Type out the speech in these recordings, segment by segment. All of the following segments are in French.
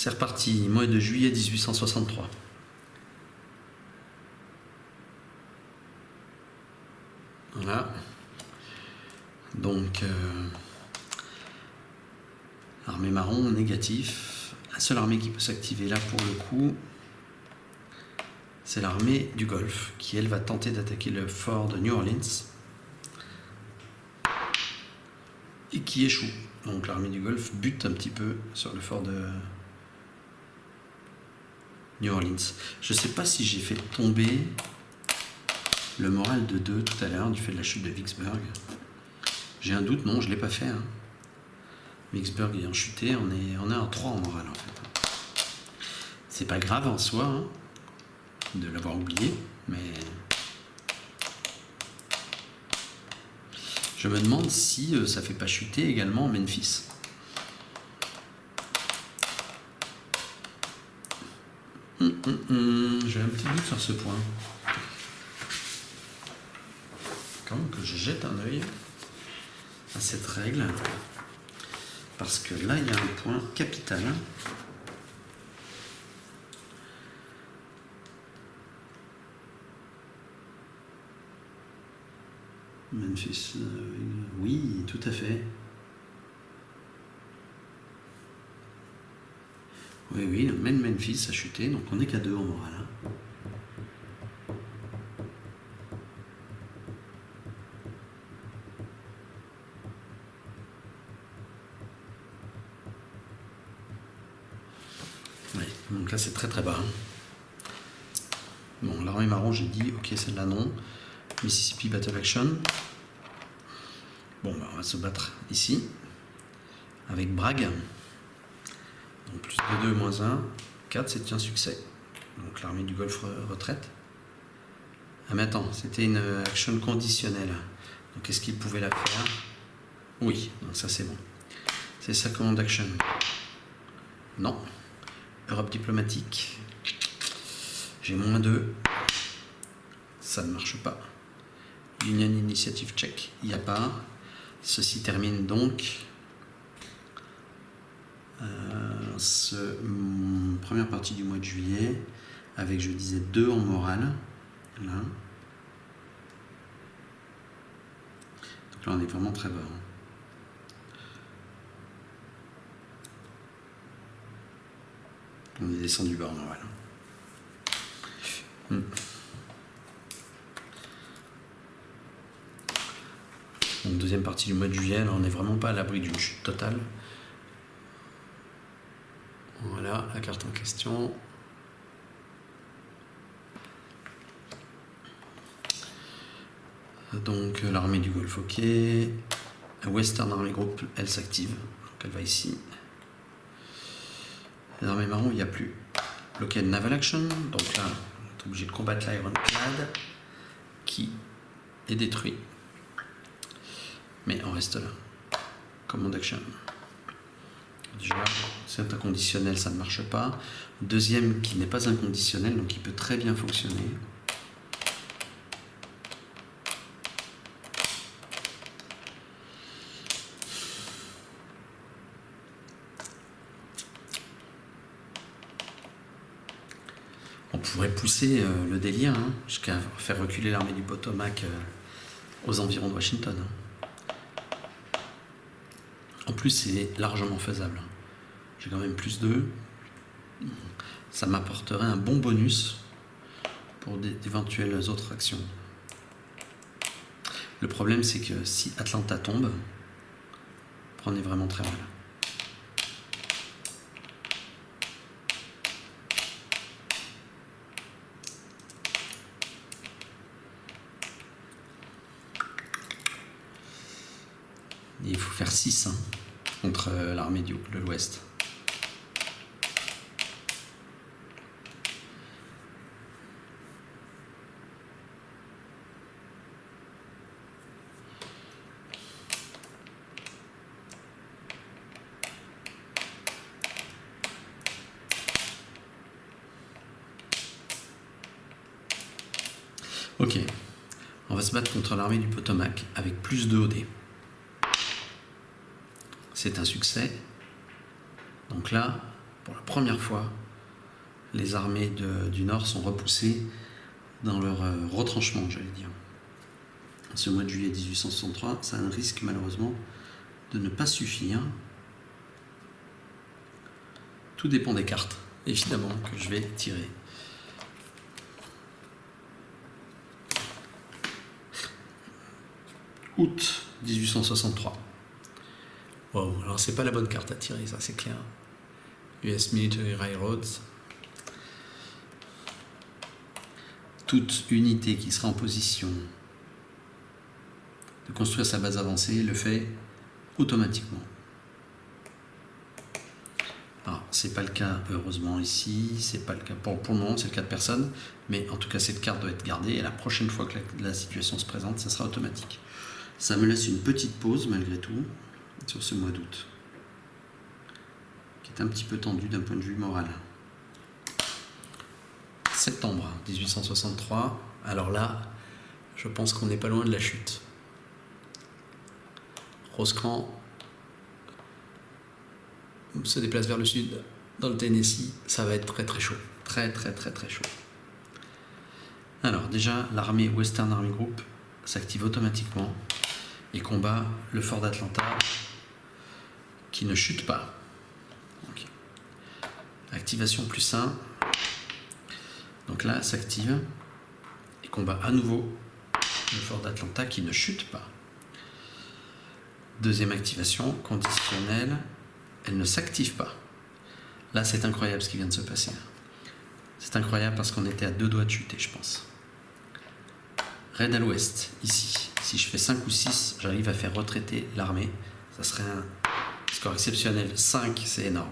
C'est reparti, mois de juillet 1863. Voilà. Donc, armée marron, négatif. La seule armée qui peut s'activer là pour le coup, c'est l'armée du Golfe, qui elle va tenter d'attaquer le fort de New Orleans. Et qui échoue. Donc l'armée du Golfe bute un petit peu sur le fort de New Orleans. Je ne sais pas si j'ai fait tomber le moral de 2 tout à l'heure du fait de la chute de Vicksburg. J'ai un doute, non, je ne l'ai pas fait. Hein. Vicksburg ayant chuté, on est à 3 en moral en fait. C'est pas grave en soi hein, de l'avoir oublié, mais je me demande si ça fait pas chuter également Memphis. J'ai un petit doute sur ce point. Quand même que je jette un œil à cette règle, parce que là il y a un point capital. Memphis, oui, tout à fait. Oui, oui, même Memphis a chuté, donc on n'est qu'à 2 en moral. Hein. Ouais, donc là c'est très très bas. Hein. Bon, l'armée marron, j'ai dit, ok, celle-là non. Mississippi Battle Action. Bon, bah, on va se battre ici, avec Bragg. Donc plus de 2, moins 1, 4, c'est un succès. Donc l'armée du Golfe retraite. Ah mais attends, c'était une action conditionnelle. Donc est-ce qu'il pouvait la faire? Oui, donc ça c'est bon. C'est sa commande action. Non. Europe diplomatique. J'ai moins 2. Ça ne marche pas. Union Initiative Check, il n'y a pas. Ceci termine donc première partie du mois de juillet avec, je disais, 2 en morale. Là. Donc là, on est vraiment très bas. On est descendu bas en morale. Donc deuxième partie du mois de juillet, là, on n'est vraiment pas à l'abri d'une chute totale. Voilà la carte en question. Donc l'armée du Golfe, ok. Western Army Group, elle s'active. Donc elle va ici. L'armée marron, il n'y a plus. Local Naval Action. Donc là, on est obligé de combattre l'Ironclad qui est détruit. Mais on reste là. Command Action. Déjà, c'est inconditionnel, ça ne marche pas. Deuxième qui n'est pas inconditionnel, donc il peut très bien fonctionner. On pourrait pousser le délire hein, jusqu'à faire reculer l'armée du Potomac aux environs de Washington. En plus, c'est largement faisable. J'ai quand même plus 2. Ça m'apporterait un bon bonus pour d'éventuelles autres actions. Le problème, c'est que si Atlanta tombe, prenez vraiment très mal. Il faut faire 6 hein, contre l'armée de l'Ouest. Ok, on va se battre contre l'armée du Potomac avec plus 2 OD. C'est un succès. Donc là, pour la première fois, les armées du Nord sont repoussées dans leur retranchement, j'allais dire. Ce mois de juillet 1863, ça risque malheureusement de ne pas suffire. Tout dépend des cartes, évidemment, que je vais tirer. Août 1863. Wow, alors c'est pas la bonne carte à tirer, ça c'est clair. US Military Railroads. Toute unité qui sera en position de construire sa base avancée le fait automatiquement. Alors, c'est pas le cas heureusement ici, c'est pas le cas pour le moment, c'est le cas de personne, mais en tout cas cette carte doit être gardée et la prochaine fois que la situation se présente, ça sera automatique. Ça me laisse une petite pause malgré tout sur ce mois d'août, qui est un petit peu tendu d'un point de vue moral. Septembre 1863, alors là, je pense qu'on n'est pas loin de la chute. Rosecrans se déplace vers le sud, dans le Tennessee, ça va être très très chaud. Très chaud. Alors déjà, l'armée Western Army Group s'active automatiquement et combat le fort d'Atlanta qui ne chute pas. Okay. Activation +1. Donc là, s'active et combat à nouveau le fort d'Atlanta qui ne chute pas. Deuxième activation, conditionnelle, elle ne s'active pas. Là, c'est incroyable ce qui vient de se passer. C'est incroyable parce qu'on était à 2 doigts de chuter, je pense. Raid à l'ouest, ici. Si je fais 5 ou 6, j'arrive à faire retraiter l'armée. Ça serait un score exceptionnel. 5, c'est énorme.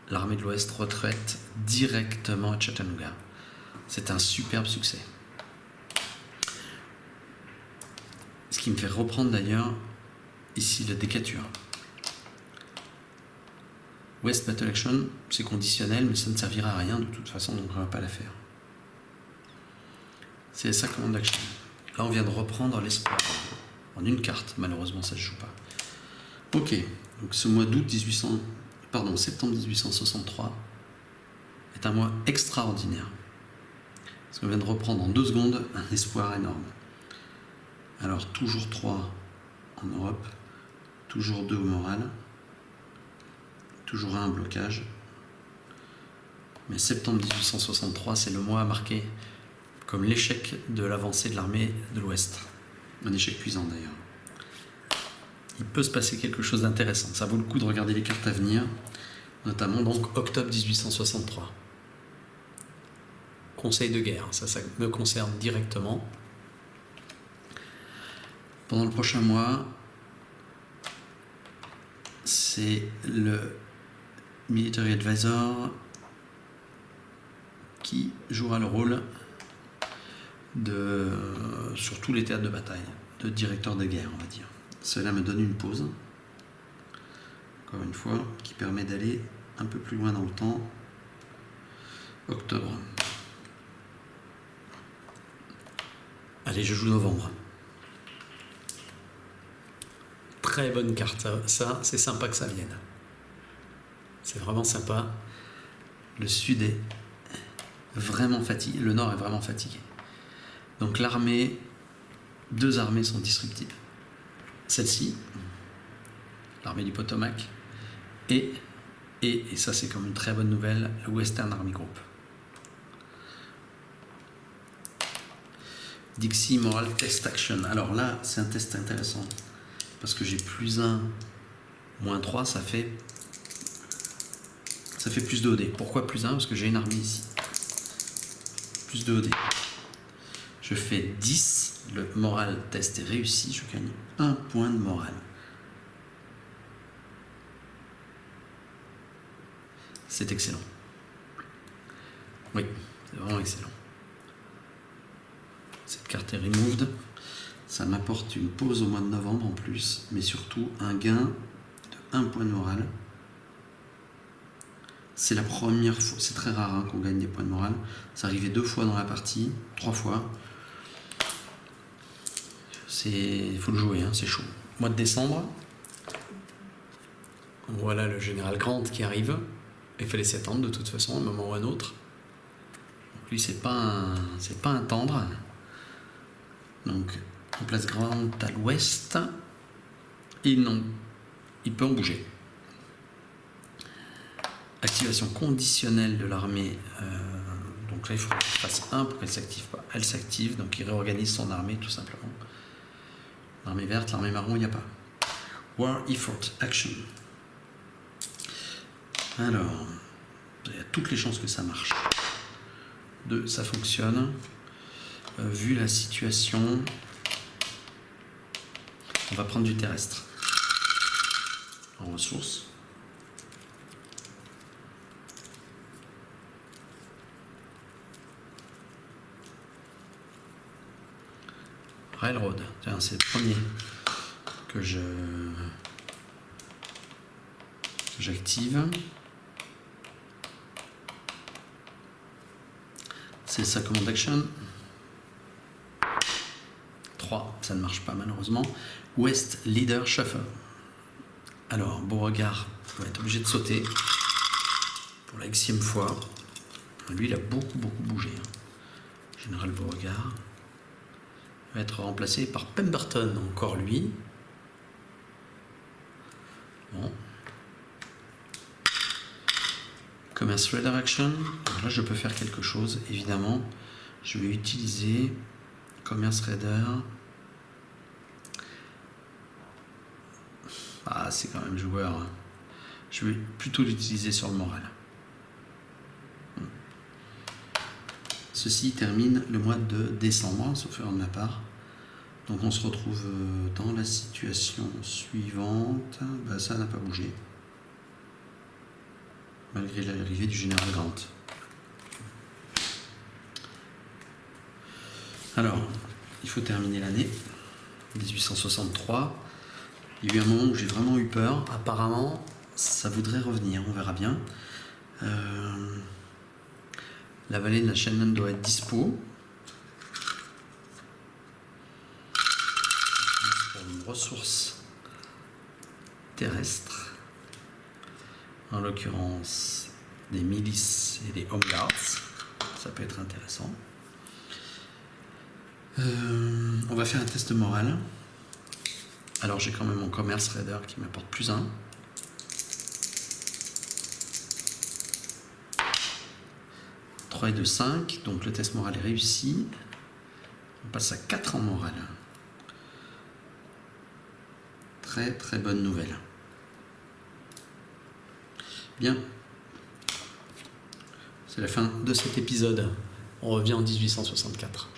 L'armée de l'ouest retraite directement à Chattanooga. C'est un superbe succès. Ce qui me fait reprendre d'ailleurs ici la décature. West Battle Action, c'est conditionnel, mais ça ne servira à rien de toute façon, donc on ne va pas la faire. C'est ça commande d'action. Là, on vient de reprendre l'espoir en une carte. Malheureusement, ça ne se joue pas. Ok, donc ce mois septembre 1863 est un mois extraordinaire. Parce qu'on vient de reprendre en 2 secondes un espoir énorme. Alors, toujours 3 en Europe, toujours 2 au moral, toujours 1 en blocage. Mais septembre 1863, c'est le mois marqué comme l'échec de l'avancée de l'armée de l'Ouest. Un échec cuisant d'ailleurs. Il peut se passer quelque chose d'intéressant. Ça vaut le coup de regarder les cartes à venir, notamment donc octobre 1863. Conseil de guerre, ça me concerne directement. Pendant le prochain mois, c'est le Military Advisor qui jouera le rôle sur tous les théâtres de bataille, de directeur de guerre, on va dire. Cela me donne une pause, encore une fois, qui permet d'aller un peu plus loin dans le temps. Octobre. Allez, je joue novembre. Très bonne carte, ça c'est sympa que ça vienne. C'est vraiment sympa. Le sud est vraiment fatigué, le nord est vraiment fatigué. Donc l'armée, 2 armées sont disruptives. Celle-ci, l'armée du Potomac, et ça c'est comme une très bonne nouvelle, le Western Army Group. Dixie Moral Test Action. Alors là, c'est un test intéressant. Parce que j'ai +1, -3, ça fait plus de OD. Pourquoi +1? Parce que j'ai une armée ici. Plus de OD. Je fais 10, le moral test est réussi, je gagne 1 point de morale. C'est excellent. Oui, c'est vraiment excellent. Cette carte est removed. Ça m'apporte une pause au mois de novembre en plus, mais surtout un gain de 1 point de morale. C'est la première fois, c'est très rare qu'on gagne des points de morale. C'est arrivé 2 fois dans la partie, 3 fois. Il faut le jouer, c'est chaud. Mois de décembre, Voilà le général Grant qui arrive. Il fallait s'y attendre de toute façon, à un moment ou à un autre. Donc lui, c'est pas un tendre. Donc, on place Grant à l'ouest. Et non, il peut en bouger. Activation conditionnelle de l'armée. Donc là, il faut qu'il fasse 1 pour qu'elle ne s'active pas. Elle s'active, donc il réorganise son armée tout simplement. L'armée verte, l'armée marron, il n'y a pas. War effort, action. Alors, il y a toutes les chances que ça marche. 2, ça fonctionne. Vu la situation, on va prendre du terrestre. En ressources. Railroad, tiens, c'est le premier que j'active. C'est sa commande action. 3, ça ne marche pas malheureusement. West Leader Shuffle. Alors, Beauregard va être obligé de sauter pour la Xème fois. Lui, il a beaucoup bougé. Général Beauregard va être remplacé par Pemberton, encore lui. Bon. Commerce Raider Action. Alors là, je peux faire quelque chose, évidemment. Je vais utiliser Commerce Raider. Ah, c'est quand même joueur. Je vais plutôt l'utiliser sur le moral. Ceci termine le mois de décembre, sauf erreur de ma part. Donc on se retrouve dans la situation suivante. Ben, ça n'a pas bougé. Malgré l'arrivée du général Grant. Alors, il faut terminer l'année 1863. Il y a eu un moment où j'ai vraiment eu peur. Apparemment, ça voudrait revenir, on verra bien. La vallée de la Shannon doit être dispo. Pour une ressource terrestre. En l'occurrence, des milices et des home guards. Ça peut être intéressant. On va faire un test moral. Alors j'ai quand même mon Commerce Raider qui m'apporte plus 1. Et 2, 5, donc le test moral est réussi. On passe à 4 en moral. Très bonne nouvelle. Bien. C'est la fin de cet épisode. On revient en 1864.